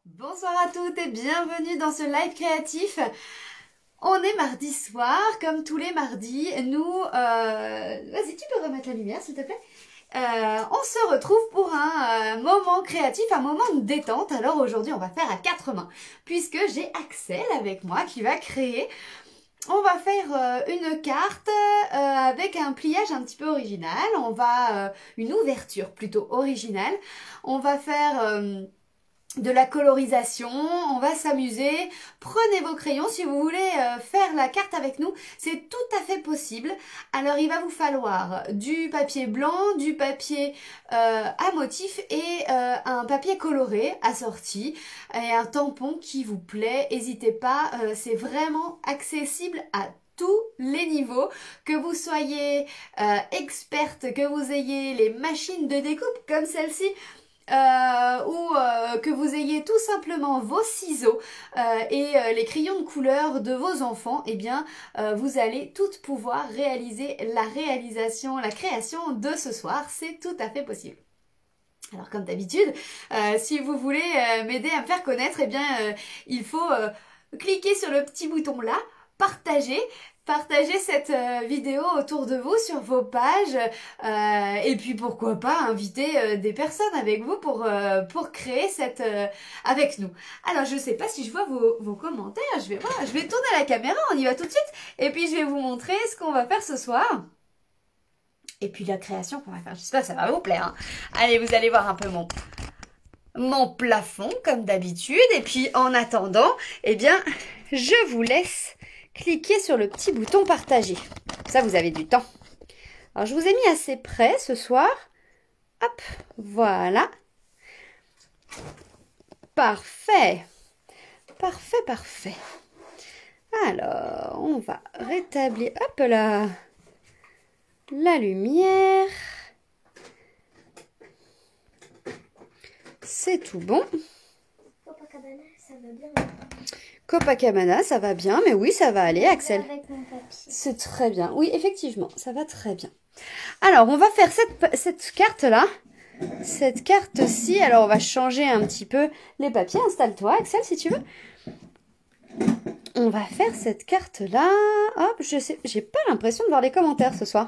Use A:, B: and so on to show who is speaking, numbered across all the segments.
A: Bonsoir à toutes et bienvenue dans ce live créatif. On est mardi soir, comme tous les mardis. Vas-y, tu peux remettre la lumière s'il te plaît. On se retrouve pour un moment créatif, un moment de détente. Alors aujourd'hui, on va faire à quatre mains, puisque j'ai Axel avec moi qui va créer. On va faire une carte avec un pliage un petit peu original. Une ouverture plutôt originale. On va faire de la colorisation, on va s'amuser. Prenez vos crayons si vous voulez faire la carte avec nous, c'est tout à fait possible. Alors il va vous falloir du papier blanc, du papier à motif et un papier coloré assorti et un tampon qui vous plaît. N'hésitez pas, c'est vraiment accessible à tous les niveaux, que vous soyez experte, que vous ayez les machines de découpe comme celle-ci, que vous ayez tout simplement vos ciseaux et les crayons de couleur de vos enfants, eh bien vous allez toutes pouvoir réaliser la création de ce soir. C'est tout à fait possible. Alors comme d'habitude, si vous voulez m'aider à me faire connaître, eh bien il faut cliquer sur le petit bouton là, partager. Partagez cette vidéo autour de vous sur vos pages et puis pourquoi pas inviter des personnes avec vous pour créer cette avec nous. Alors je sais pas si je vois vos commentaires, je vais tourner la caméra, on y va tout de suite et puis je vais vous montrer ce qu'on va faire ce soir. Et puis la création qu'on va faire, j'espère que ça va vous plaire. Hein. Allez, vous allez voir un peu mon plafond comme d'habitude et puis en attendant, eh bien je vous laisse cliquez sur le petit bouton partager. Ça, vous avez du temps. Alors, je vous ai mis assez près ce soir. Hop, voilà. Parfait. Parfait, parfait. Alors, on va rétablir, hop là, la lumière. C'est tout bon.
B: Ça va bien.
A: Copacabana, ça va bien, mais oui, ça va aller, Axel. C'est très bien. Oui, effectivement, ça va très bien. Alors, on va faire cette carte-là. Cette carte-ci. Alors, on va changer un petit peu les papiers. Installe-toi, Axel, si tu veux. On va faire cette carte-là. Hop, je sais, j'ai pas l'impression de voir les commentaires ce soir.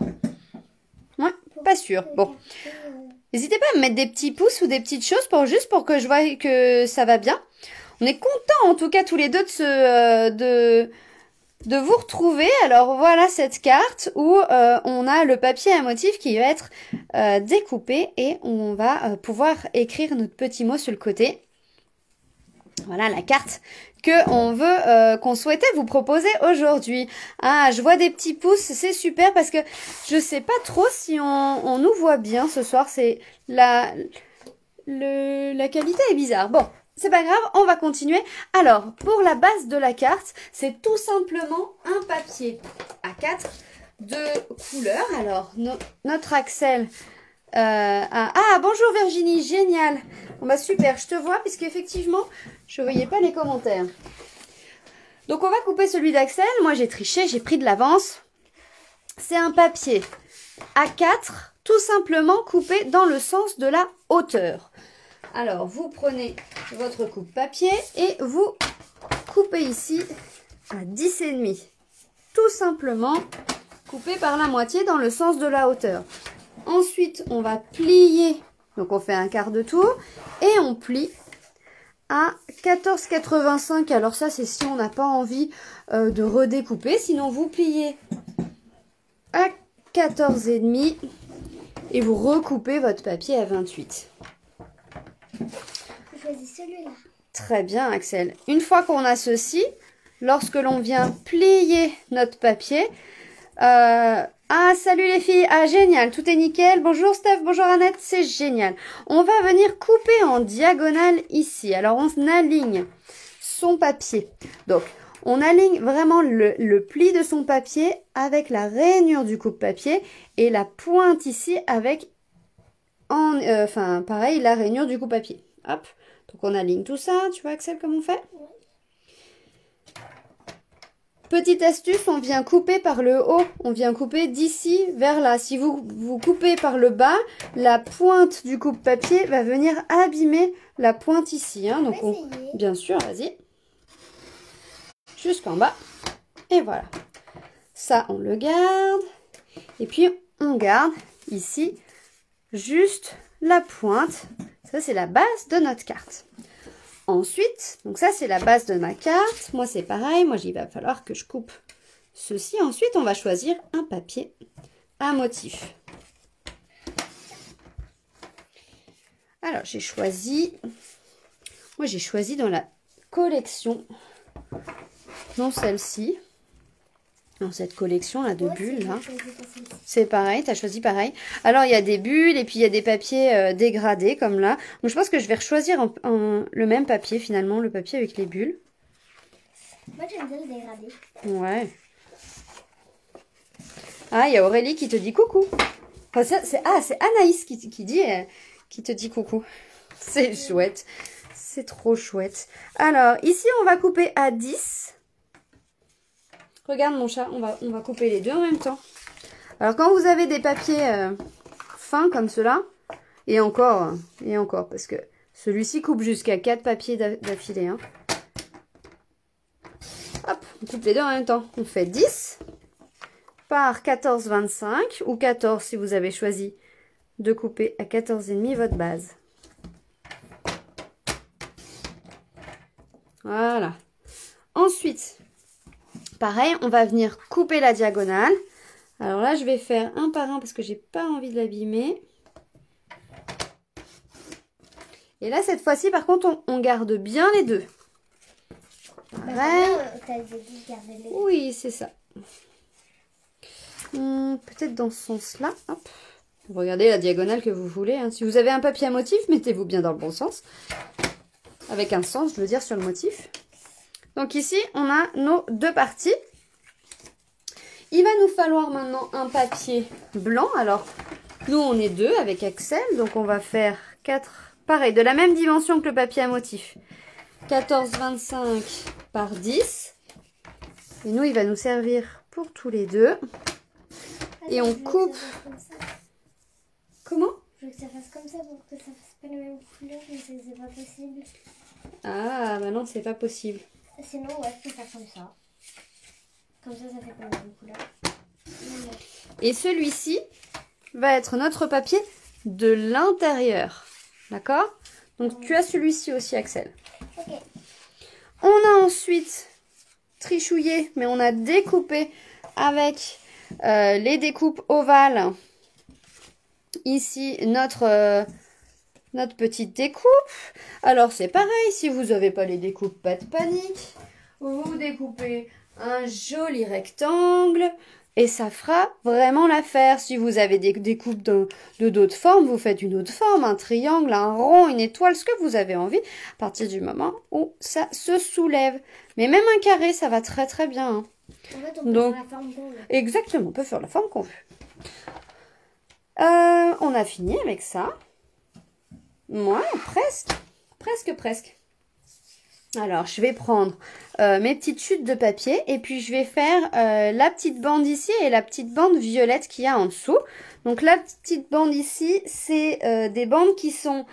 A: Ouais, pas sûr. Bon. N'hésitez pas à me mettre des petits pouces ou des petites choses juste pour que je voie que ça va bien. On est contents en tout cas tous les deux de vous retrouver. Alors voilà cette carte où on a le papier à motif qui va être découpé et on va pouvoir écrire notre petit mot sur le côté. Voilà la carte qu'on souhaitait vous proposer aujourd'hui. Ah, je vois des petits pouces, c'est super parce que je sais pas trop si on nous voit bien ce soir. C'est la qualité est bizarre. Bon. C'est pas grave, on va continuer. Alors, pour la base de la carte, c'est tout simplement un papier A4 de couleur. Alors, notre Axel Ah, bonjour Virginie, génial. Bon bah super, je te vois puisqu'effectivement, je voyais pas les commentaires. Donc, on va couper celui d'Axel. Moi, j'ai triché, j'ai pris de l'avance. C'est un papier A4, tout simplement coupé dans le sens de la hauteur. Alors, vous prenez votre coupe papier et vous coupez ici à 10,5. Tout simplement coupé par la moitié dans le sens de la hauteur. Ensuite, on va plier. Donc, on fait un quart de tour et on plie à 14,85. Alors ça, c'est si on n'a pas envie de redécouper. Sinon, vous pliez à 14,5 et vous recoupez votre papier à 28.
B: Je choisis celui-là.
A: Très bien, Axel. Une fois qu'on a ceci, lorsque l'on vient plier notre papier... Ah, salut les filles. Ah, génial. Tout est nickel. Bonjour Steph, bonjour Annette. C'est génial. On va venir couper en diagonale ici. Alors, on aligne son papier. Donc, on aligne vraiment le pli de son papier avec la rainure du coupe-papier et la pointe ici avec... pareil, la rainure du coupe-papier. Hop. Donc, on aligne tout ça. Tu vois, Axel, comment on fait? Petite astuce, on vient couper par le haut. On vient couper d'ici vers là. Si vous coupez par le bas, la pointe du coupe-papier va venir abîmer la pointe ici. Hein, donc
B: essayer.
A: bien sûr, vas-y. Jusqu'en bas. Et voilà. Ça, on le garde. Et puis, on garde ici juste la pointe. Ça, c'est la base de notre carte. Ensuite, donc ça, c'est la base de ma carte. Moi, c'est pareil. Moi, il va falloir que je coupe ceci. Ensuite, on va choisir un papier à motif. Alors, j'ai choisi... Moi, j'ai choisi dans la collection, dans celle-ci. Dans cette collection là de bulles là. C'est pareil, tu as choisi pareil. Alors il y a des bulles et puis il y a des papiers dégradés comme là. Donc je pense que je vais choisir le même papier finalement, le papier avec les bulles.
B: Moi j'aime bien le dégradé.
A: Ouais. Ah, il y a Aurélie qui te dit coucou. Enfin, c'est Anaïs qui te dit coucou. C'est chouette. C'est trop chouette. Alors ici on va couper à 10. Regarde mon chat, on va couper les deux en même temps. Alors quand vous avez des papiers fins comme cela, et encore, parce que celui-ci coupe jusqu'à 4 papiers d'affilée. Hein. Hop, on coupe les deux en même temps. On fait 10 par 14,25 ou 14 si vous avez choisi de couper à 14,5 votre base. Voilà. Ensuite... pareil, on va venir couper la diagonale. Alors là, je vais faire un par un parce que j'ai pas envie de l'abîmer. Et là, cette fois-ci, par contre, on garde bien les deux. Pareil. Oui, c'est ça. Peut-être dans ce sens-là. Hop. Regardez la diagonale que vous voulez. Hein. Si vous avez un papier à motif, mettez-vous bien dans le bon sens. Avec un sens, je veux dire, sur le motif. Donc ici, on a nos deux parties. Il va nous falloir maintenant un papier blanc. Alors, nous, on est deux avec Axel. Donc, on va faire 4, pareil, de la même dimension que le papier à motif. 14,25 par 10. Et nous, il va nous servir pour tous les deux. Et on coupe... Comment?
B: Je veux que ça fasse comme ça pour que ça fasse pas la même couleur, mais c'est pas possible.
A: Ah, bah non, c'est pas possible.
B: Sinon, ouais, je peux faire comme ça. Comme ça fait pas la même couleur.
A: Et celui-ci va être notre papier de l'intérieur. D'accord? Donc, tu as celui-ci aussi, Axel.
B: Ok.
A: On a ensuite trichouillé, mais on a découpé avec les découpes ovales. Ici, notre petite découpe. Alors, c'est pareil, si vous n'avez pas les découpes, pas de panique. Vous découpez un joli rectangle et ça fera vraiment l'affaire. Si vous avez des découpes de d'autres formes, vous faites une autre forme, un triangle, un rond, une étoile, ce que vous avez envie, à partir du moment où ça se soulève. Mais même un carré, ça va très très bien. Hein.
B: En fait, on peut faire la forme qu'on veut.
A: Exactement, on peut faire la forme qu'on veut. On a fini avec ça. Ouais, presque. Alors, je vais prendre mes petites chutes de papier et puis je vais faire la petite bande ici et la petite bande violette qu'il y a en dessous. Donc, la petite bande ici, c'est des bandes qui sont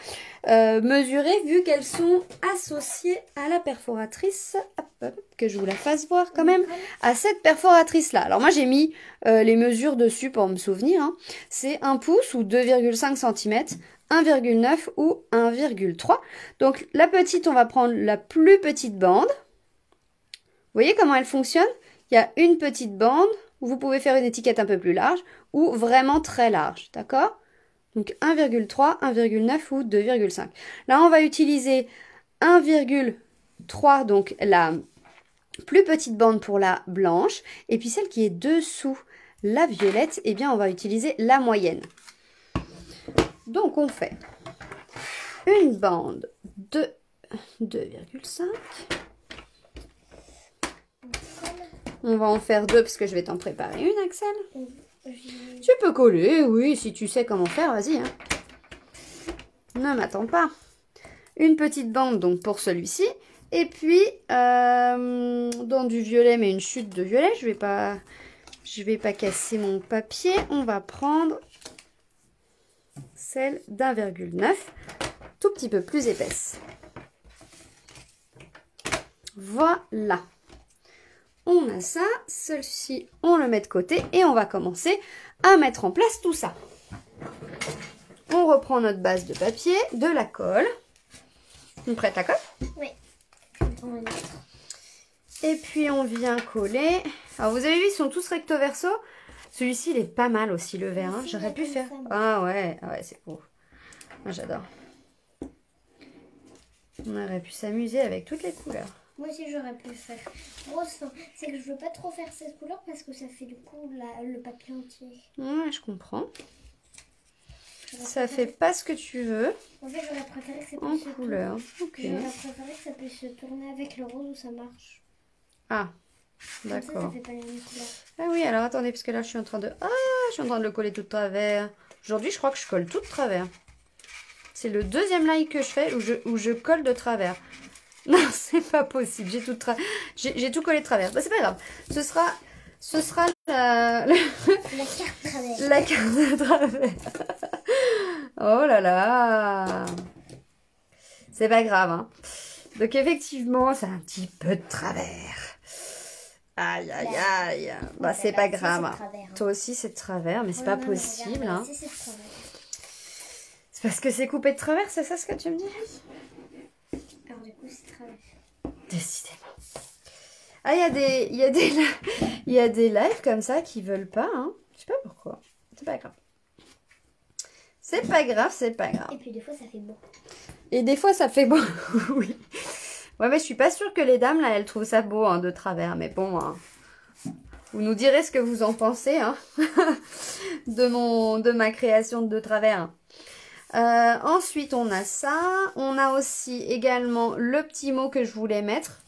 A: mesurées vu qu'elles sont associées à la perforatrice. Hop, hop, que je vous la fasse voir quand même. À cette perforatrice-là. Alors, moi, j'ai mis les mesures dessus pour me souvenir. Hein. C'est 1 pouce ou 2,5 cm. 1,9 ou 1,3. Donc la petite, on va prendre la plus petite bande. Vous voyez comment elle fonctionne? Il y a une petite bande où vous pouvez faire une étiquette un peu plus large ou vraiment très large, d'accord? Donc 1,3, 1,9 ou 2,5. Là, on va utiliser 1,3, donc la plus petite bande pour la blanche. Et puis celle qui est dessous la violette, eh bien, on va utiliser la moyenne. Donc, on fait une bande de 2,5. On va en faire 2 parce que je vais t'en préparer une, Axel. Tu peux coller, oui, si tu sais comment faire, vas-y. Hein. Ne m'attends pas. Une petite bande, donc, pour celui-ci. Et puis, dans du violet, mais une chute de violet. Je vais pas casser mon papier. On va prendre... celle d'1,9 tout petit peu plus épaisse. Voilà. On a ça, celle-ci, on le met de côté et on va commencer à mettre en place tout ça. On reprend notre base de papier, de la colle. On prête la colle?
B: Oui.
A: Et puis on vient coller. Alors vous avez vu, ils sont tous recto verso. Celui-ci, il est pas mal aussi, le vert. Hein. J'aurais pu faire. Ah ouais, c'est beau. Moi, j'adore. On aurait pu s'amuser avec toutes les couleurs.
B: Moi aussi, j'aurais pu faire rose. C'est que je veux pas trop faire cette couleur parce que ça fait du coup le papier entier.
A: Ouais, je comprends. Ça fait pas ce que tu veux.
B: En fait, j'aurais préféré que ça
A: en
B: puisse
A: couleur. Ok.
B: J'aurais préféré que ça puisse se tourner avec le rose où ça marche.
A: Ah,
B: d'accord. Ça
A: d'accord.
B: fait pas les mêmes couleurs.
A: Ah oui, alors attendez, parce que là, je suis en train de... Ah, je suis en train de le coller tout de travers. Aujourd'hui, je crois que je colle tout de travers. C'est le deuxième like que je fais où je colle de travers. Non, c'est pas possible. J'ai tout collé de travers. Bah, c'est pas grave. Ce sera
B: La carte travers.
A: la carte de travers. Oh là là. C'est pas grave. Hein. Donc effectivement, c'est un petit peu de travers. Aïe, aïe, aïe. Bah, c'est pas grave. Hein. Toi aussi, c'est de travers, mais c'est pas possible. Hein. C'est parce que c'est coupé de travers, c'est ça ce que tu me dis?
B: Alors du coup, c'est travers.
A: Décidément. Ah, il y a des lives comme ça qui veulent pas, hein. Je sais pas pourquoi. C'est pas grave. C'est pas grave, c'est pas grave.
B: Et puis des fois, ça fait beau.
A: Et des fois, ça fait beau. Oui. Ouais, mais je suis pas sûre que les dames, là, elles trouvent ça beau, hein, de travers. Mais bon, hein, vous nous direz ce que vous en pensez, hein, de ma création de travers. Ensuite, on a ça. On a aussi également le petit mot que je voulais mettre.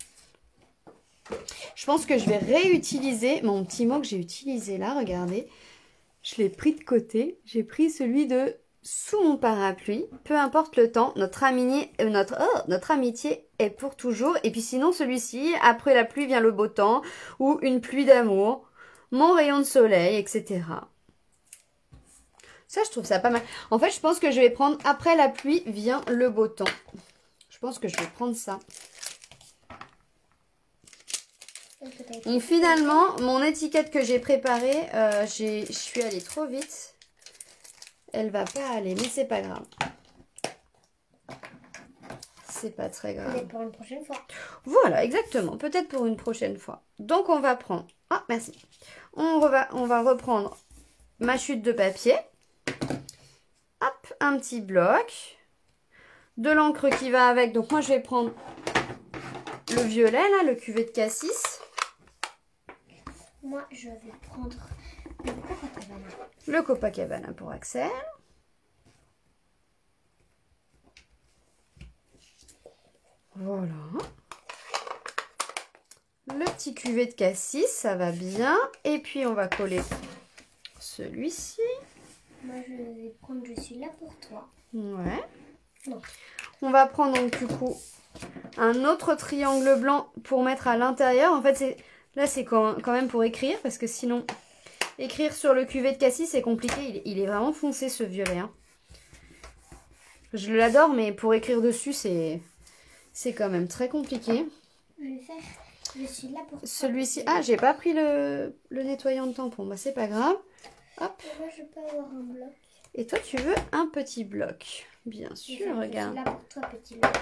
A: Je pense que je vais réutiliser mon petit mot que j'ai utilisé là. Regardez, je l'ai pris de côté. J'ai pris celui de sous mon parapluie. Peu importe le temps, notre amitié est pour toujours. Et puis sinon, celui-ci, après la pluie vient le beau temps ou une pluie d'amour, mon rayon de soleil, etc. Ça, je trouve ça pas mal. En fait, je pense que je vais prendre après la pluie vient le beau temps. Je pense que je vais prendre ça. Donc finalement, mon étiquette que j'ai préparée, je suis allée trop vite. Elle va pas aller, mais c'est pas grave. C'est pas très grave.
B: Peut-être pour une prochaine fois.
A: Voilà, exactement. Peut-être pour une prochaine fois. Donc on va prendre... Ah, merci. On va reprendre ma chute de papier. Hop, un petit bloc. De l'encre qui va avec. Donc moi, je vais prendre le violet, là, le cuvée de cassis.
B: Moi, je vais prendre le Copacabana.
A: Le Copacabana pour Axel. Voilà. Le petit cuvée de cassis, ça va bien. Et puis, on va coller celui-ci.
B: Moi, je vais prendre Je suis là pour toi.
A: Ouais.
B: Non.
A: On va prendre donc du coup un autre triangle blanc pour mettre à l'intérieur. En fait, là, c'est quand même pour écrire parce que sinon, écrire sur le cuvée de cassis, c'est compliqué. Il est vraiment foncé ce violet. Hein. Je l'adore, mais pour écrire dessus, c'est quand même très compliqué.
B: Je vais faire Je suis là pour toi.
A: Celui-ci, ah, j'ai pas pris le nettoyant de tampon. Bah, c'est pas grave. Hop.
B: Moi, je peux avoir un bloc.
A: Et toi, tu veux un petit bloc. Bien sûr, regarde.
B: Je suis là pour toi, petit bloc.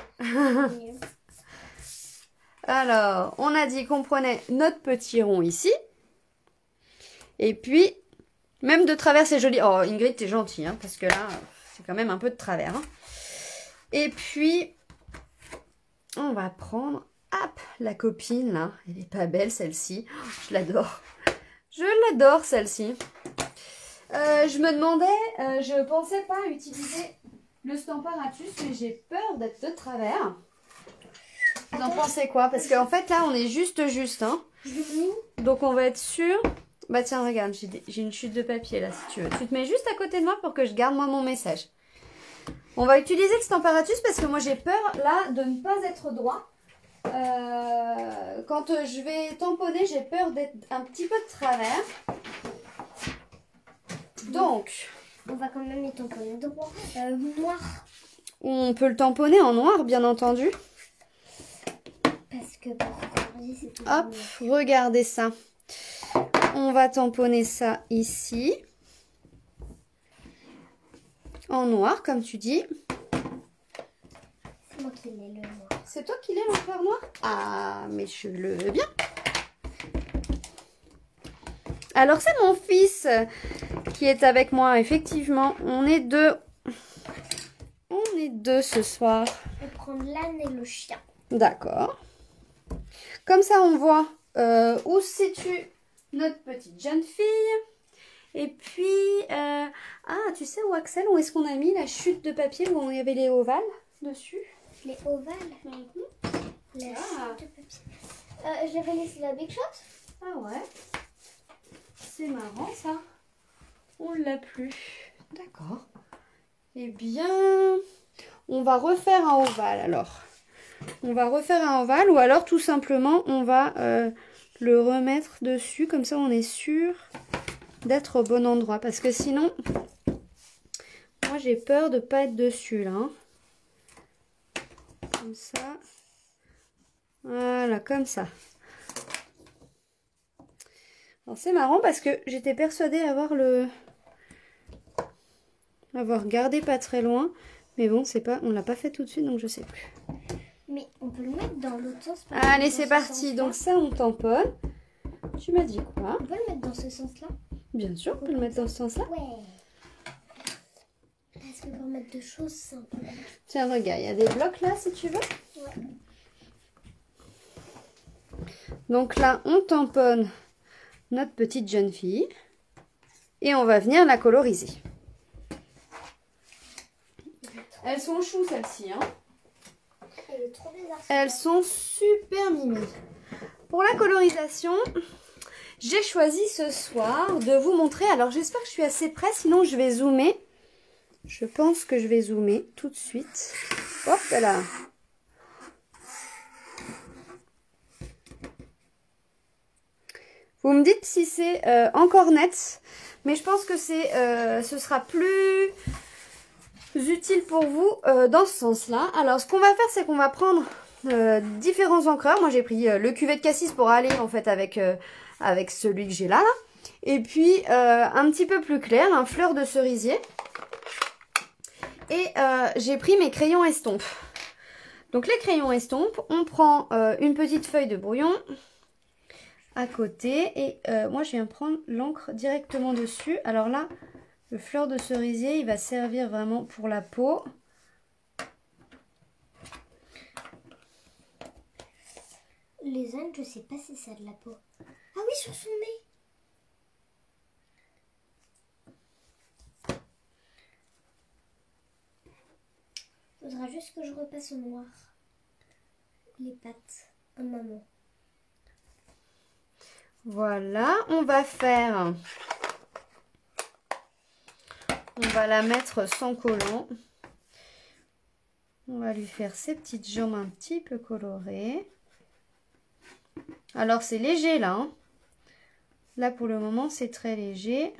A: Alors, on a dit qu'on prenait notre petit rond ici. Et puis, même de travers, c'est joli. Oh, Ingrid, t'es gentille, hein, parce que là, c'est quand même un peu de travers. Hein. Et puis, on va prendre, hop, la copine, là. Elle est pas belle, celle-ci. Oh, je l'adore. Je l'adore, celle-ci. Je me demandais, je pensais pas utiliser le Stamparatus, mais j'ai peur d'être de travers. Vous en pensez quoi? Parce qu'en fait, là, on est juste. Hein. Donc, on va être sûr. Bah, tiens, regarde, j'ai une chute de papier, là, si tu veux. Tu te mets juste à côté de moi pour que je garde, moi, mon message. On va utiliser le Stamparatus parce que moi, j'ai peur, là, de ne pas être droit. Quand je vais tamponner, j'ai peur d'être un petit peu de travers. Donc...
B: On va quand même y tamponner droit. Noir.
A: Ou on peut le tamponner en noir, bien entendu.
B: Parce que pour colorier, c'est tout.
A: Hop, regardez ça. On va tamponner ça ici. En noir, comme tu dis.
B: C'est moi qui l'ai le noir.
A: C'est toi qui l'as l'encre noir? Ah, mais je le veux bien. Alors, c'est mon fils qui est avec moi, effectivement. On est deux. On est deux ce soir.
B: Je vais prendre l'âne et le chien.
A: D'accord. Comme ça, on voit où se situe notre petite jeune fille. Et puis, ah, tu sais où, Axel, où est-ce qu'on a mis la chute de papier où il y avait les ovales dessus?
B: Les ovales. La chute de papier. J'avais laissé la Big Shot.
A: Ah ouais. C'est marrant ça. On l'a plus. D'accord. Eh bien, on va refaire un ovale alors. On va refaire un ovale ou alors tout simplement on va le remettre dessus. Comme ça on est sûr d'être au bon endroit. Parce que sinon, moi j'ai peur de pas être dessus là. Hein. Comme ça. Voilà, comme ça. Alors c'est marrant parce que j'étais persuadée avoir gardé pas très loin. Mais bon, c'est pas, on l'a pas fait tout de suite donc je sais plus.
B: Mais on peut le mettre dans l'autre sens.
A: Allez, c'est parti. Donc ça, on tamponne. Tu m'as dit quoi?
B: On peut le mettre dans ce sens-là?
A: Bien sûr, on peut le mettre dans ce sens-là.
B: Ouais. Est-ce qu'on peut mettre deux choses simples?
A: Tiens, regarde, il y a des blocs là, si tu veux.
B: Ouais.
A: Donc là, on tamponne notre petite jeune fille. Et on va venir la coloriser. Elles sont choues, celles-ci, hein.
B: Elle est trop bizarre.
A: Elles sont super mimi. Pour la colorisation, j'ai choisi ce soir de vous montrer. Alors j'espère que je suis assez près, sinon je vais zoomer. Je pense que je vais zoomer tout de suite. Hop là. Vous me dites si c'est encore net, mais je pense que ce sera plus utile pour vous dans ce sens-là. Alors ce qu'on va faire, c'est qu'on va prendre différents encreurs. Moi j'ai pris le Cuvée de Cassis pour aller en fait avec celui que j'ai là. Et puis un petit peu plus clair, un fleur de cerisier. Et j'ai pris mes crayons estompes. Donc les crayons estompes, on prend une petite feuille de brouillon à côté. Et moi je viens prendre l'encre directement dessus. Alors là, le fleur de cerisier, il va servir vraiment pour la peau.
B: Les ânes, je sais pas si ça a de la peau. Ah oui, sur son nez. Faudra juste que je repasse au noir. Les pattes à maman.
A: Voilà, on va faire... On va la mettre sans collant. On va lui faire ses petites jambes un petit peu colorées. Alors c'est léger là. Hein. Là pour le moment c'est très léger.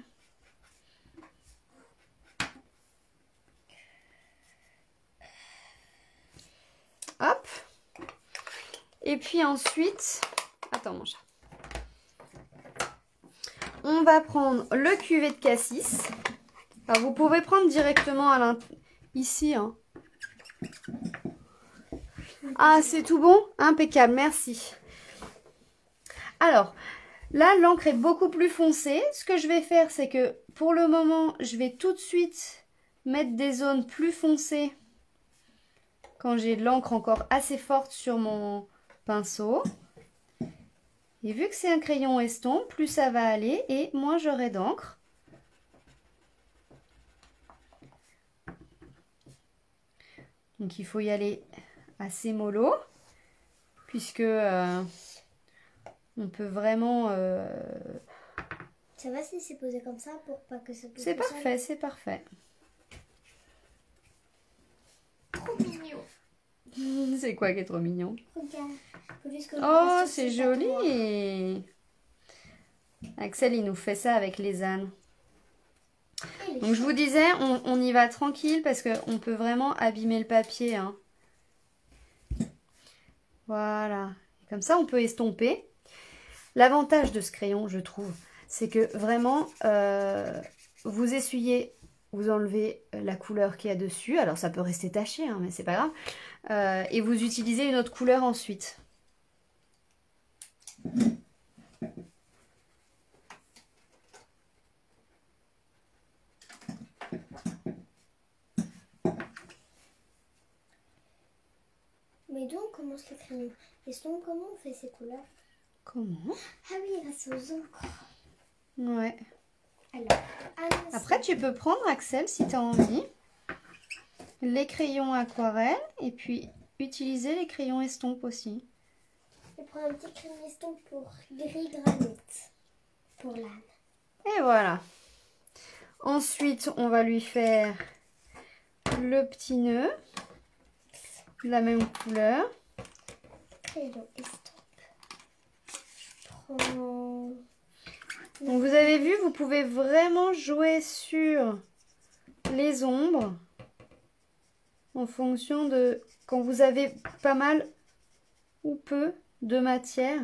A: Hop. Et puis ensuite... Attends mon chat. On va prendre le Cuvée de Cassis. Alors vous pouvez prendre directement à ici. Hein. Ah, c'est tout bon? Impeccable, merci. Alors, là, l'encre est beaucoup plus foncée. Ce que je vais faire, c'est que pour le moment, je vais tout de suite mettre des zones plus foncées quand j'ai de l'encre encore assez forte sur mon pinceau. Et vu que c'est un crayon estompe, plus ça va aller et moins j'aurai d'encre. Donc il faut y aller assez mollo, puisque on peut vraiment...
B: Ça va si c'est posé comme ça pour pas que ça bouge?
A: C'est parfait, c'est parfait.
B: Trop mignon.
A: C'est quoi qui est trop mignon?
B: Regarde.
A: Oh, c'est joli. Axel, il nous fait ça avec les ânes. Donc je vous disais, on y va tranquille parce qu'on peut vraiment abîmer le papier. Hein. Voilà. Comme ça, on peut estomper. L'avantage de ce crayon, je trouve, c'est que vraiment, vous essuyez, vous enlevez la couleur qu'il y a dessus. Alors ça peut rester taché, hein, mais c'est pas grave. Et vous utilisez une autre couleur ensuite.
B: Mais d'où on commence le crayon? Et sinon, comment on fait ces couleurs?
A: Comment?
B: Ah oui, grâce aux encres.
A: Ouais.
B: Alors,
A: après, tu peux prendre, Axel, si tu as envie, les crayons aquarelle et puis utiliser les crayons estampes aussi.
B: Je prends un petit crayon estompe pour gris granit. Pour l'âne.
A: Et voilà. Ensuite, on va lui faire le petit nœud. De la même couleur.
B: Crayon estompe. Je prends...
A: Donc vous avez vu, vous pouvez vraiment jouer sur les ombres en fonction de quand vous avez pas mal ou peu de matière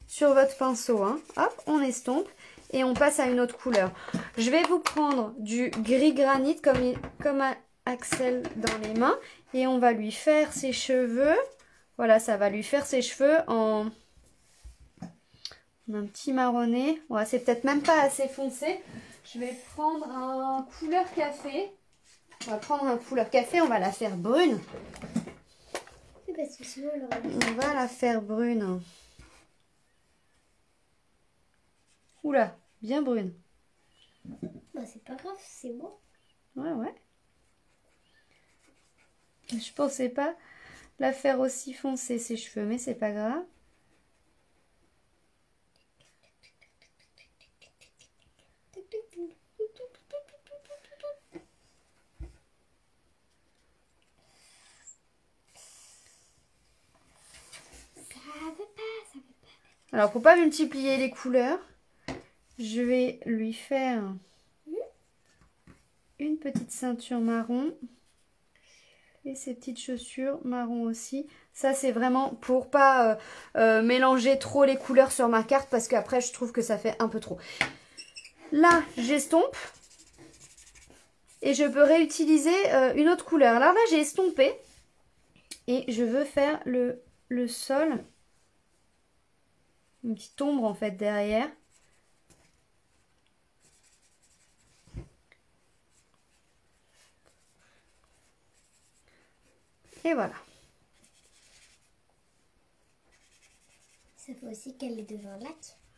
A: sur votre pinceau. Hein. Hop, on estompe et on passe à une autre couleur. Je vais vous prendre du gris granit comme un Axel dans les mains et on va lui faire ses cheveux. Voilà, ça va lui faire ses cheveux en un petit marronné. Ouais, c'est peut-être même pas assez foncé. Je vais prendre un couleur café. On va prendre un couleur café, on va la faire brune.
B: Oui, parce que sinon,
A: on va la faire brune. Oula, bien brune.
B: Bah, c'est pas grave, c'est bon.
A: Ouais. Je pensais pas la faire aussi foncée ses cheveux, mais c'est pas grave. Alors, pour pas multiplier les couleurs, je vais lui faire une petite ceinture marron et ses petites chaussures marron aussi. Ça, c'est vraiment pour pas mélanger trop les couleurs sur ma carte parce qu'après, je trouve que ça fait un peu trop. Là, j'estompe et je peux réutiliser une autre couleur. Alors là, j'ai estompé et je veux faire le sol. Une petite ombre en fait derrière. Et voilà.
B: Ça fait aussi qu'elle est devant un lac,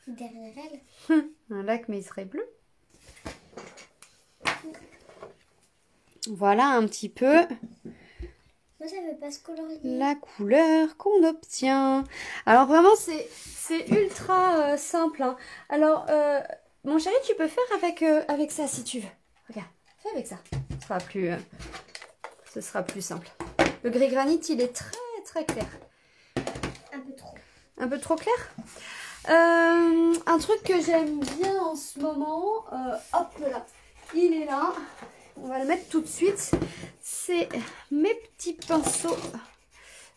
B: derrière elle.
A: Un lac, mais il serait bleu. Voilà un petit peu.
B: Moi, ça veut pas se colorier.
A: La couleur qu'on obtient. Alors vraiment, c'est ultra simple. Hein. Alors, mon chéri, tu peux faire avec ça si tu veux. Regarde, fais avec ça. Ce sera plus simple. Le gris granit, il est très clair.
B: Un peu trop.
A: Un peu trop clair. Un truc que j'aime bien en ce moment, hop là, il est là. On va le mettre tout de suite. C'est mes petits pinceaux,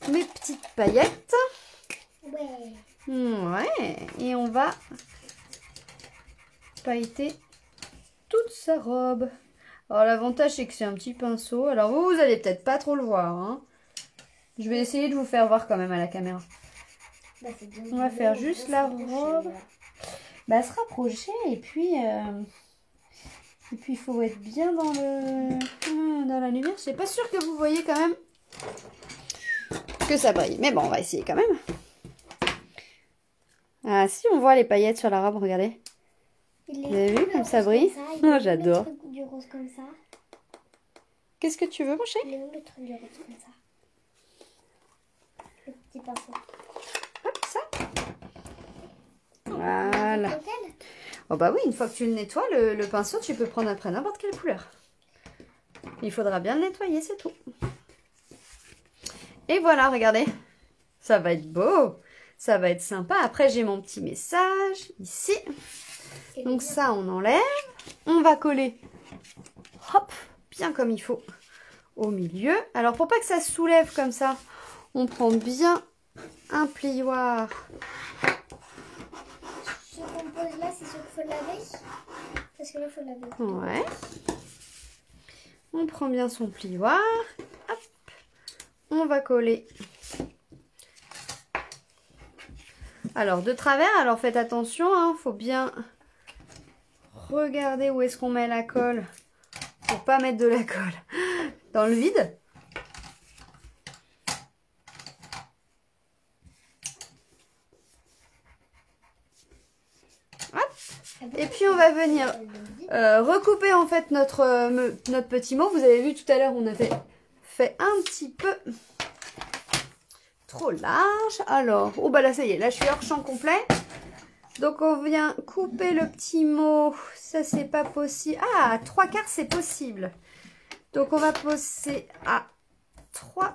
A: mes petites paillettes.
B: Ouais.
A: Ouais. Et on va pailleter toute sa robe. Alors l'avantage c'est que c'est un petit pinceau. Alors vous allez peut-être pas trop le voir. Hein. Je vais essayer de vous faire voir quand même à la caméra.
B: Bah,
A: on va faire juste la robe. Bah se rapprocher et puis il faut être bien dans la lumière. Je suis pas sûre que vous voyez quand même que ça brille. Mais bon, on va essayer quand même. Ah si, on voit les paillettes sur la robe, regardez. Vous avez vu comme ça brille? Oh, j'adore.
B: Du rose comme ça.
A: Qu'est-ce que tu veux, mon chéri?
B: Il est où le truc du rose comme ça? Le petit pinceau.
A: Hop, ça. Voilà. Oh bah oui, une fois que tu le nettoies, le pinceau, tu peux prendre après n'importe quelle couleur. Il faudra bien le nettoyer, c'est tout. Et voilà, regardez. Ça va être beau. Ça va être sympa. Après, j'ai mon petit message ici. Donc ça, on enlève. On va coller, hop, bien comme il faut au milieu. Alors, pour pas que ça se soulève comme ça, on prend bien un plioir.
B: Ce qu'on pose là, c'est ce qu'il faut laver. Parce que là, il faut laver.
A: Ouais. On prend bien son plioir. Hop. On va coller. Alors, de travers, alors faites attention, hein, faut bien regarder où est-ce qu'on met la colle pour pas mettre de la colle dans le vide. Hop. Et puis on va venir recouper en fait notre petit mot. Vous avez vu tout à l'heure, on avait fait un petit peu trop large. Alors, oh bah là ça y est, là je suis hors champ complet. Donc on vient couper le petit mot. Ça c'est pas possible. Ah, 3/4 c'est possible. Donc on va poser à 3/4.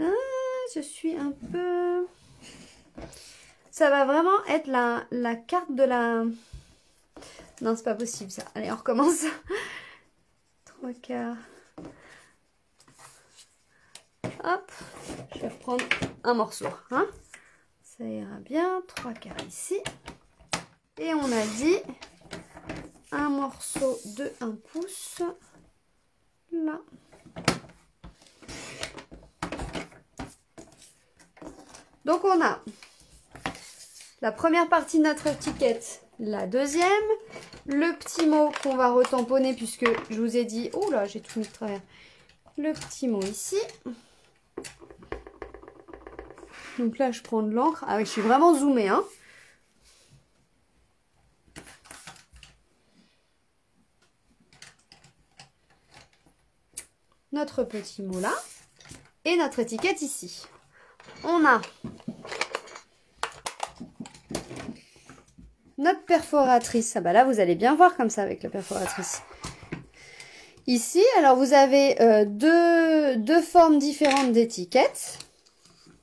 A: Ah, je suis un peu... Ça va vraiment être la carte de la... Non, c'est pas possible ça. Allez, on recommence. 3/4. Hop. Je vais reprendre un morceau. Hein. Ça ira bien. 3/4 ici. Et on a dit un morceau de 1 pouce. Là. Donc on a la première partie de notre étiquette, la deuxième, le petit mot qu'on va retamponner puisque je vous ai dit, oh là j'ai tout mis de travers, le petit mot ici. Donc là je prends de l'encre, ah oui je suis vraiment zoomée hein. Notre petit mot là et notre étiquette ici. On a notre perforatrice. Ah bah là, vous allez bien voir comme ça avec la perforatrice. Ici, alors vous avez deux formes différentes d'étiquettes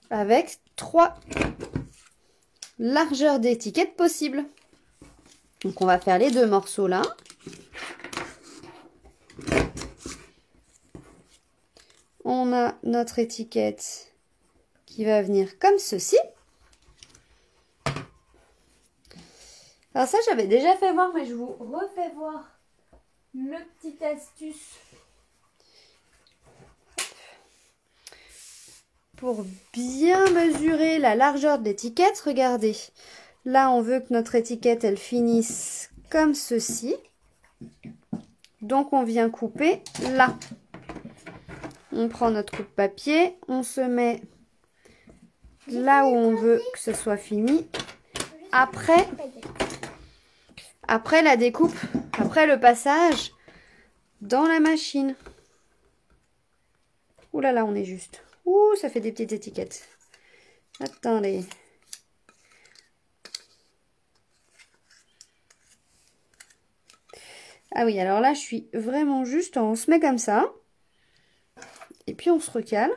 A: avec 3 largeurs d'étiquettes possibles. Donc on va faire les 2 morceaux là. On a notre étiquette qui va venir comme ceci. Alors ça, j'avais déjà fait voir, mais je vous refais voir le petit astuce. Pour bien mesurer la largeur de l'étiquette, regardez. Là, on veut que notre étiquette, elle finisse comme ceci. Donc, on vient couper là. On prend notre coupe-papier, on se met là où on veut que ce soit fini. Après la découpe, après le passage dans la machine. Ouh là là, on est juste. Ouh, ça fait des petites étiquettes. Attendez. Ah oui, alors là, je suis vraiment juste, on se met comme ça. Et puis, on se recale.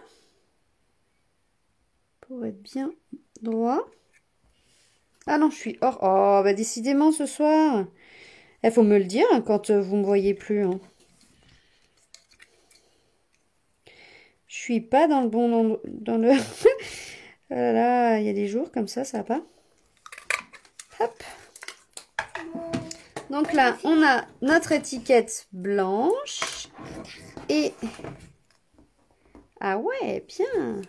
A: Pour être bien droit. Ah non, je suis hors. Oh, bah décidément, ce soir. Il faut me le dire hein, quand vous me voyez plus. Hein. Je suis pas dans le bon... Dans le... Là, il y a des jours comme ça va pas. Hop. Donc là, on a notre étiquette blanche. Et... Ah ouais, bien.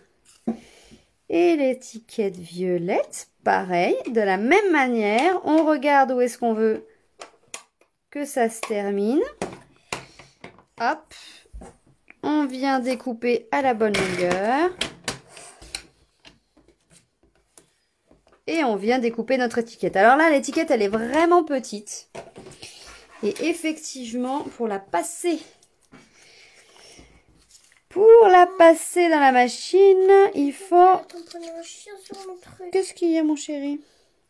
A: Et l'étiquette violette, pareil. De la même manière, on regarde où est-ce qu'on veut que ça se termine. Hop. On vient découper à la bonne longueur. Et on vient découper notre étiquette. Alors là, l'étiquette, elle est vraiment petite. Et effectivement, pour la passer dans la machine, il faut... Qu'est-ce qu'il y a, mon chéri?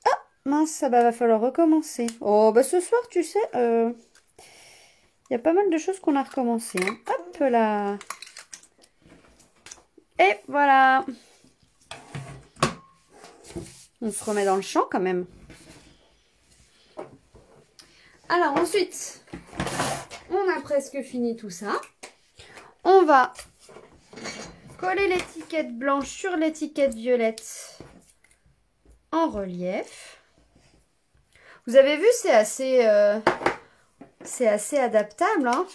A: Ah, mince, ça va falloir recommencer. Oh, bah ce soir, tu sais, il y a pas mal de choses qu'on a recommencé. Hein. Hop là. Et voilà. On se remet dans le champ quand même. Alors ensuite, on a presque fini tout ça. On va coller l'étiquette blanche sur l'étiquette violette en relief. Vous avez vu, c'est assez adaptable, hein.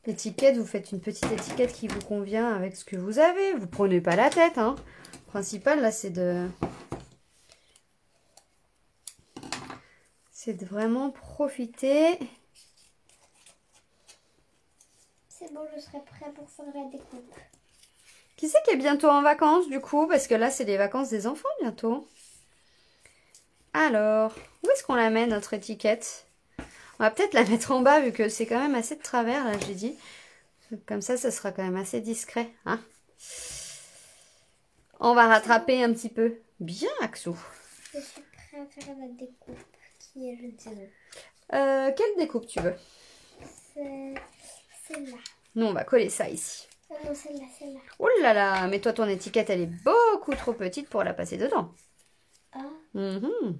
A: L'étiquette, vous faites une petite étiquette qui vous convient avec ce que vous avez. Vous prenez pas la tête, hein. Le principal, là, c'est de vraiment profiter.
B: C'est bon, je serai prêt pour faire la découpe.
A: Qui c'est qui est bientôt en vacances, du coup? Parce que là, c'est les vacances des enfants, bientôt. Alors, où est-ce qu'on la met, notre étiquette? On va peut-être la mettre en bas, vu que c'est quand même assez de travers, là, j'ai dit. Comme ça sera quand même assez discret, hein. On va rattraper un petit peu. Bien, Axou.
B: Je suis prêt à faire la découpe, qui est, je ne sais
A: Quelle découpe tu veux?
B: C'est celle-là.
A: Nous, on va coller ça ici.
B: Oh non, celle-là, celle-là.
A: Oh là là, mais toi, ton étiquette, elle est beaucoup trop petite pour la passer dedans.
B: Ah.
A: Mhm.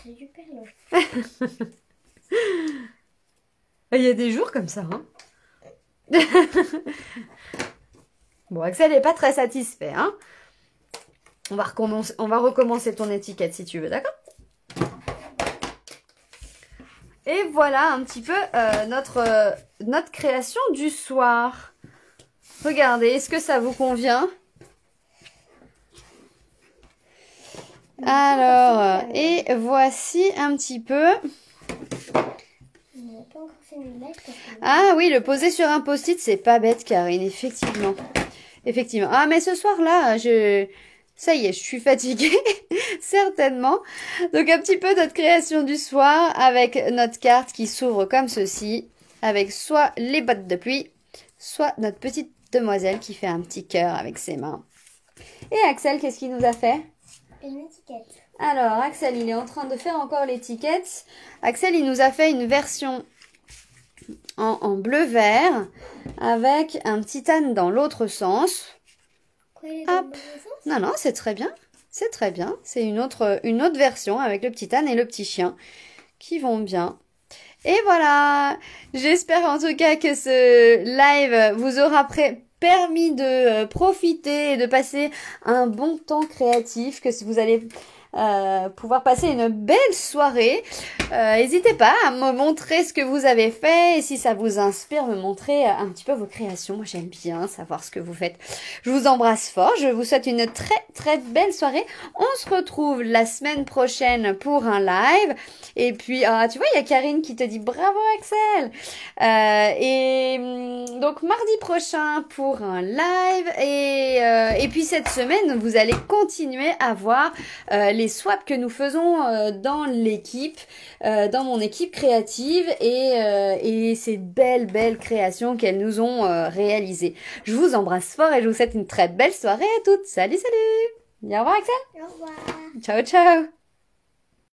B: C'est super long.
A: Il y a des jours comme ça, hein. Bon, Axel n'est pas très satisfait, hein. On va recommencer ton étiquette si tu veux, d'accord? Et voilà un petit peu notre création du soir. Regardez, est-ce que ça vous convient? Alors, et voici un petit peu. Ah oui, le poser sur un post-it, c'est pas bête, Karine, effectivement. Effectivement. Ah, mais ce soir-là, ça y est, je suis fatiguée, certainement. Donc, un petit peu notre création du soir avec notre carte qui s'ouvre comme ceci, avec soit les bottes de pluie, soit notre petite demoiselle qui fait un petit cœur avec ses mains. Et Axel, qu'est-ce qu'il nous a fait?
B: Une étiquette.
A: Alors, Axel, il est en train de faire encore l'étiquette. Axel, il nous a fait une version en bleu-vert avec un petit âne dans l'autre sens.
B: Quoi, il est dans le bon sens?
A: Non, non, c'est très bien. C'est très bien. C'est une autre version avec le petit âne et le petit chien qui vont bien. Et voilà. J'espère en tout cas que ce live vous aura permis de profiter et de passer un bon temps créatif, que vous allez pouvoir passer une belle soirée. N'hésitez pas à me montrer ce que vous avez fait et si ça vous inspire, me montrer un petit peu vos créations. Moi, j'aime bien savoir ce que vous faites. Je vous embrasse fort. Je vous souhaite une très très belle soirée. On se retrouve la semaine prochaine pour un live. Et puis, tu vois, il y a Karine qui te dit bravo Axel. Donc, mardi prochain pour un live. Et puis, cette semaine, vous allez continuer à voir les swaps que nous faisons dans l'équipe, dans mon équipe créative et ces belles créations qu'elles nous ont réalisées. Je vous embrasse fort et je vous souhaite une très belle soirée à toutes. Salut, salut! Au revoir Axel!
B: Au revoir!
A: Ciao, ciao!